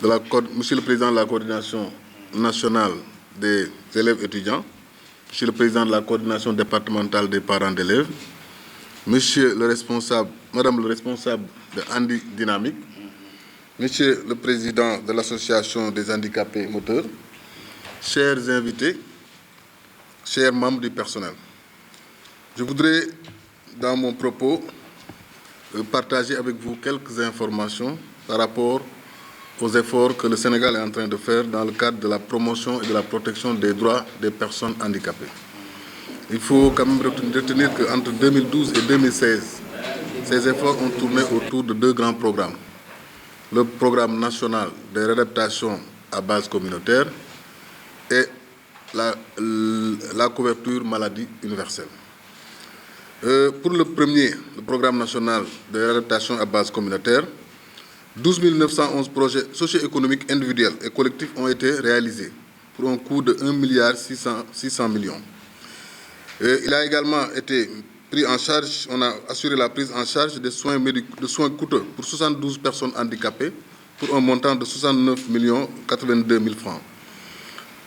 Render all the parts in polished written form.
Monsieur le Président de la coordination nationale des élèves étudiants, Monsieur le Président de la coordination départementale des parents d'élèves, Monsieur le responsable, Madame le responsable de Handi Dynamique, Monsieur le Président de l'Association des handicapés moteurs, chers invités, chers membres du personnel, je voudrais, dans mon propos, partager avec vous quelques informations par rapport aux efforts que le Sénégal est en train de faire dans le cadre de la promotion et de la protection des droits des personnes handicapées. Il faut quand même retenir qu'entre 2012 et 2016, ces efforts ont tourné autour de deux grands programmes. Le programme national de réadaptation à base communautaire et la couverture maladie universelle. Pour le premier, le programme national de réadaptation à base communautaire, 12 911 projets socio-économiques individuels et collectifs ont été réalisés pour un coût de 1,6 milliard. Il a également été pris en charge, on a assuré la prise en charge des soins coûteux pour 72 personnes handicapées pour un montant de 69 082 000 francs.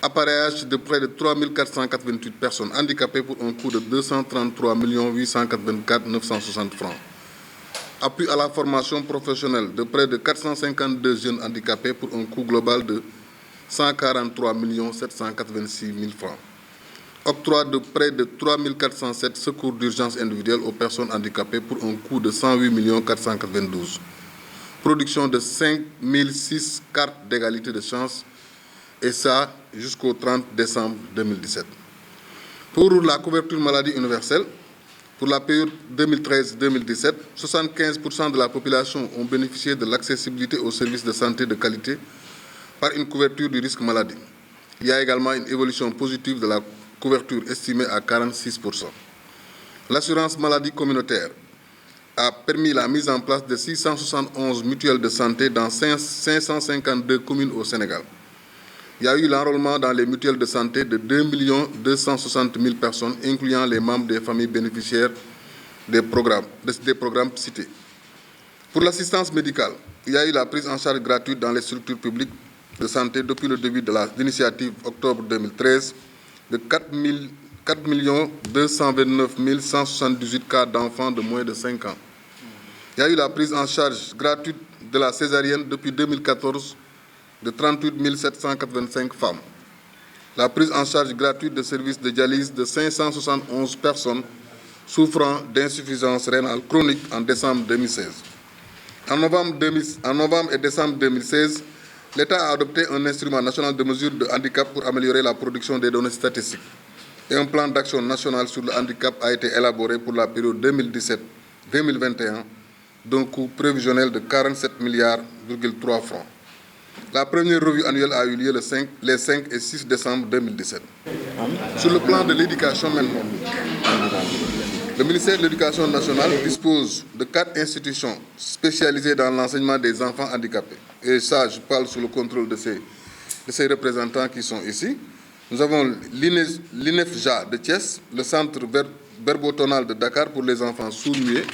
Appareillage de près de 3 488 personnes handicapées pour un coût de 233 884 960 francs. Appui à la formation professionnelle de près de 452 jeunes handicapés pour un coût global de 143 786 000 francs. Octroi de près de 3 407 secours d'urgence individuels aux personnes handicapées pour un coût de 108 492. Production de 5 006 cartes d'égalité de chance, et ça jusqu'au 30 décembre 2017. Pour la couverture maladie universelle, pour la période 2013-2017, 75% de la population ont bénéficié de l'accessibilité aux services de santé de qualité par une couverture du risque maladie. Il y a également une évolution positive de la couverture estimée à 46%. L'assurance maladie communautaire a permis la mise en place de 671 mutuelles de santé dans 552 communes au Sénégal. Il y a eu l'enrôlement dans les mutuelles de santé de 2 260 000 personnes, incluant les membres des familles bénéficiaires des programmes cités. Pour l'assistance médicale, il y a eu la prise en charge gratuite dans les structures publiques de santé depuis le début de l'initiative octobre 2013 de 4 229 178 cas d'enfants de moins de 5 ans. Il y a eu la prise en charge gratuite de la césarienne depuis 2014 de 38 785 femmes. La prise en charge gratuite de services de dialyse de 571 personnes souffrant d'insuffisance rénale chronique en décembre 2016. En novembre et décembre 2016, l'État a adopté un instrument national de mesure de handicap pour améliorer la production des données statistiques. Et un plan d'action national sur le handicap a été élaboré pour la période 2017-2021 d'un coût prévisionnel de 47 milliards francs. La première revue annuelle a eu lieu les 5 et 6 décembre 2017. Sur le plan de l'éducation maintenant, le ministère de l'Éducation nationale dispose de 4 institutions spécialisées dans l'enseignement des enfants handicapés. Et ça, je parle sous le contrôle de ces représentants qui sont ici. Nous avons l'INEFJA de Thiès, le centre verbotonal de Dakar pour les enfants sourds-muets.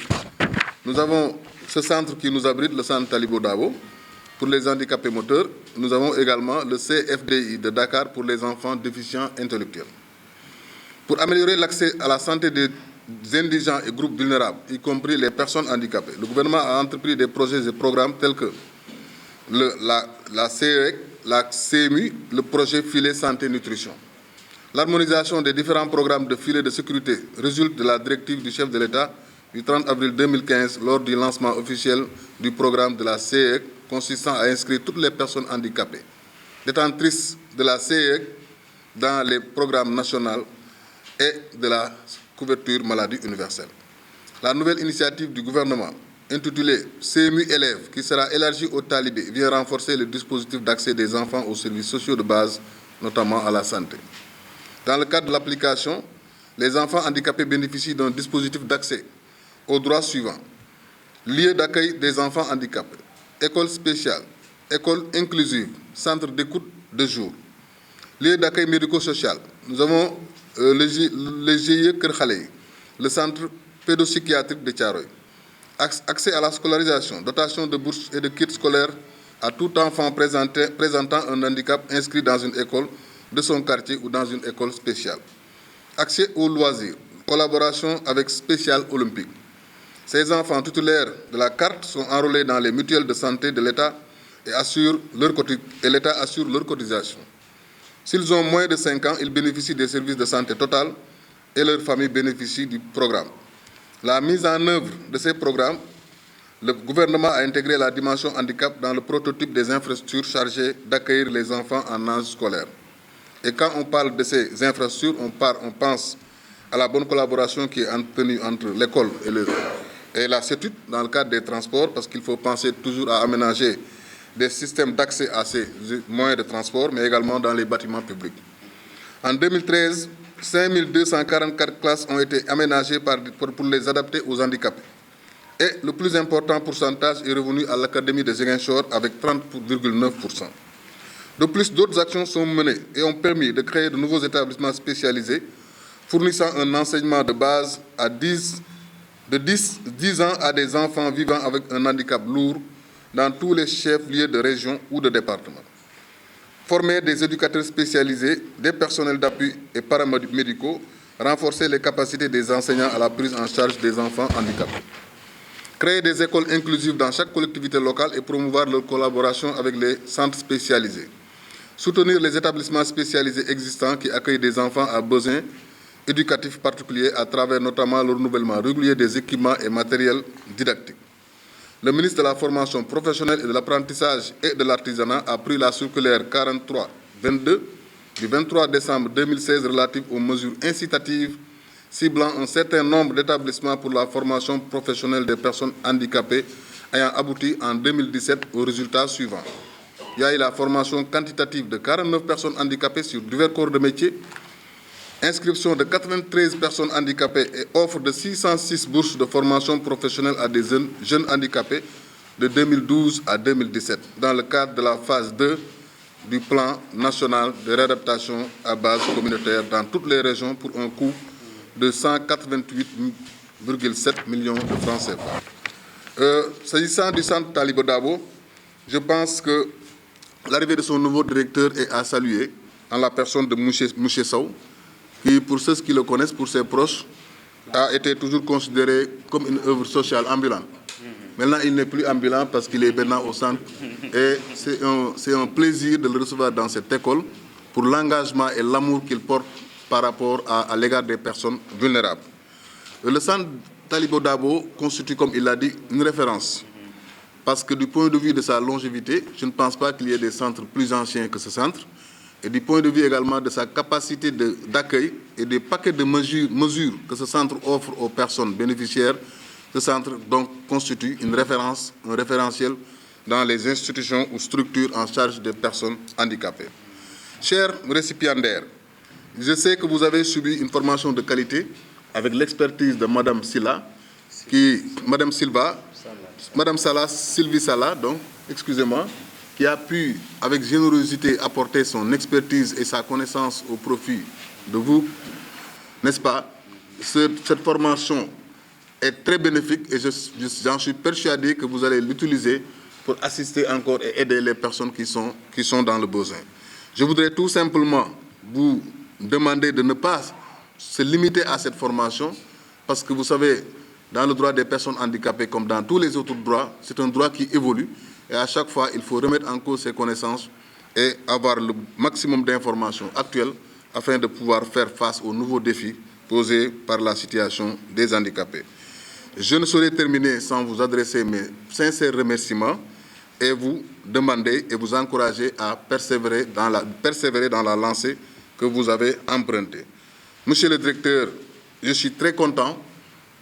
Nous avons ce centre qui nous abrite, le centre Talibou Dabo, pour les handicapés moteurs. Nous avons également le CFDI de Dakar pour les enfants déficients intellectuels. Pour améliorer l'accès à la santé des indigents et groupes vulnérables, y compris les personnes handicapées, le gouvernement a entrepris des projets et programmes tels que la CEEC, la CMU, le projet Filet Santé Nutrition. L'harmonisation des différents programmes de filets de sécurité résulte de la directive du chef de l'État du 30 avril 2015 lors du lancement officiel du programme de la CEEC consistant à inscrire toutes les personnes handicapées détentrices de la CEEC dans les programmes nationaux et de la couverture maladie universelle. La nouvelle initiative du gouvernement intitulée CMU élèves, qui sera élargie aux talibés, vient renforcer le dispositif d'accès des enfants aux services sociaux de base, notamment à la santé. Dans le cadre de l'application, les enfants handicapés bénéficient d'un dispositif d'accès aux droits suivants: lieu d'accueil des enfants handicapés, école spéciale, école inclusive, centre d'écoute de jour, lieu d'accueil médico-social. Nous avons le GIE Kër Xale, le centre pédopsychiatrique de Thiaroye. Accès à la scolarisation, dotation de bourses et de kits scolaires à tout enfant présentant un handicap inscrit dans une école de son quartier ou dans une école spéciale. Accès aux loisirs, collaboration avec Spécial Olympique. Ces enfants titulaires de la carte sont enrôlés dans les mutuelles de santé de l'État et l'État assure leur cotisation. S'ils ont moins de 5 ans, ils bénéficient des services de santé totale et leurs familles bénéficient du programme. La mise en œuvre de ces programmes, le gouvernement a intégré la dimension handicap dans le prototype des infrastructures chargées d'accueillir les enfants en âge scolaire. Et quand on parle de ces infrastructures, on pense à la bonne collaboration qui est entretenue entre l'école et la CETUD dans le cadre des transports, parce qu'il faut penser toujours à aménager des systèmes d'accès à ces moyens de transport, mais également dans les bâtiments publics. En 2013, 5244 classes ont été aménagées pour les adapter aux handicapés. Et le plus important pourcentage est revenu à l'Académie de Ziguinchor avec 30,9%. De plus, d'autres actions sont menées et ont permis de créer de nouveaux établissements spécialisés, fournissant un enseignement de base de 10 ans à des enfants vivant avec un handicap lourd dans tous les chefs-lieux de région ou de département. Former des éducateurs spécialisés, des personnels d'appui et paramédicaux, renforcer les capacités des enseignants à la prise en charge des enfants handicapés. Créer des écoles inclusives dans chaque collectivité locale et promouvoir leur collaboration avec les centres spécialisés. Soutenir les établissements spécialisés existants qui accueillent des enfants à besoins éducatifs particuliers à travers notamment le renouvellement régulier des équipements et matériels didactiques. Le ministre de la Formation professionnelle et de l'Apprentissage et de l'Artisanat a pris la circulaire 43-22 du 23 décembre 2016 relative aux mesures incitatives ciblant un certain nombre d'établissements pour la formation professionnelle des personnes handicapées ayant abouti en 2017 aux résultats suivants. Il y a eu la formation quantitative de 49 personnes handicapées sur divers corps de métier, inscription de 93 personnes handicapées et offre de 606 bourses de formation professionnelle à des jeunes handicapés de 2012 à 2017 dans le cadre de la phase 2 du plan national de réadaptation à base communautaire dans toutes les régions pour un coût de 188,7 millions de francs CFA. S'agissant du centre Talibou Dabo, je pense que l'arrivée de son nouveau directeur est à saluer en la personne de Mouché Sow, qui, pour ceux qui le connaissent, pour ses proches, a été toujours considéré comme une œuvre sociale ambulante. Maintenant, il n'est plus ambulant parce qu'il est maintenant au centre. Et c'est un plaisir de le recevoir dans cette école pour l'engagement et l'amour qu'il porte par rapport à l'égard des personnes vulnérables. Le centre Talibou Dabo constitue, comme il l'a dit, une référence. Parce que du point de vue de sa longévité, je ne pense pas qu'il y ait des centres plus anciens que ce centre. Et du point de vue également de sa capacité d'accueil et des paquets de mesures que ce centre offre aux personnes bénéficiaires, ce centre donc constitue une référence, un référentiel dans les institutions ou structures en charge des personnes handicapées. Chers récipiendaires, je sais que vous avez subi une formation de qualité avec l'expertise de Mme Silva, Sylvie Salah, donc, excusez-moi, qui a pu, avec générosité, apporter son expertise et sa connaissance au profit de vous, n'est-ce pas? Cette formation est très bénéfique et j'en suis persuadé que vous allez l'utiliser pour assister encore et aider les personnes qui sont dans le besoin. Je voudrais tout simplement vous demander de ne pas se limiter à cette formation parce que vous savez, dans le droit des personnes handicapées comme dans tous les autres droits, c'est un droit qui évolue et à chaque fois, il faut remettre en cause ses connaissances et avoir le maximum d'informations actuelles afin de pouvoir faire face aux nouveaux défis posés par la situation des handicapés. Je ne saurais terminer sans vous adresser mes sincères remerciements et vous demander et vous encourager à persévérer dans la lancée que vous avez empruntée. Monsieur le directeur, je suis très content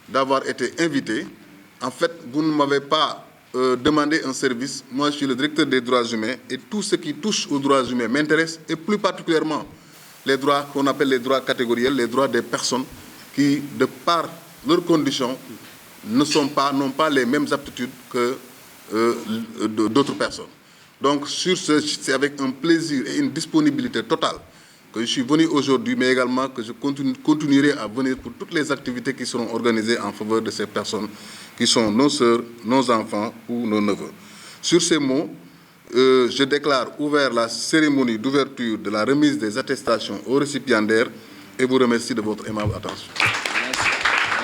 d'avoir été invité. En fait, vous ne m'avez pas demandé un service. Moi, je suis le directeur des droits humains et tout ce qui touche aux droits humains m'intéresse et plus particulièrement les droits qu'on appelle les droits catégoriels, les droits des personnes qui, de par leurs conditions, n'ont pas les mêmes aptitudes que d'autres personnes. Donc, sur ce, c'est avec un plaisir et une disponibilité totale que je suis venu aujourd'hui, mais également que je continuerai à venir pour toutes les activités qui seront organisées en faveur de ces personnes qui sont nos sœurs, nos enfants ou nos neveux. Sur ces mots, je déclare ouvert la cérémonie d'ouverture de la remise des attestations aux récipiendaires et vous remercie de votre aimable attention.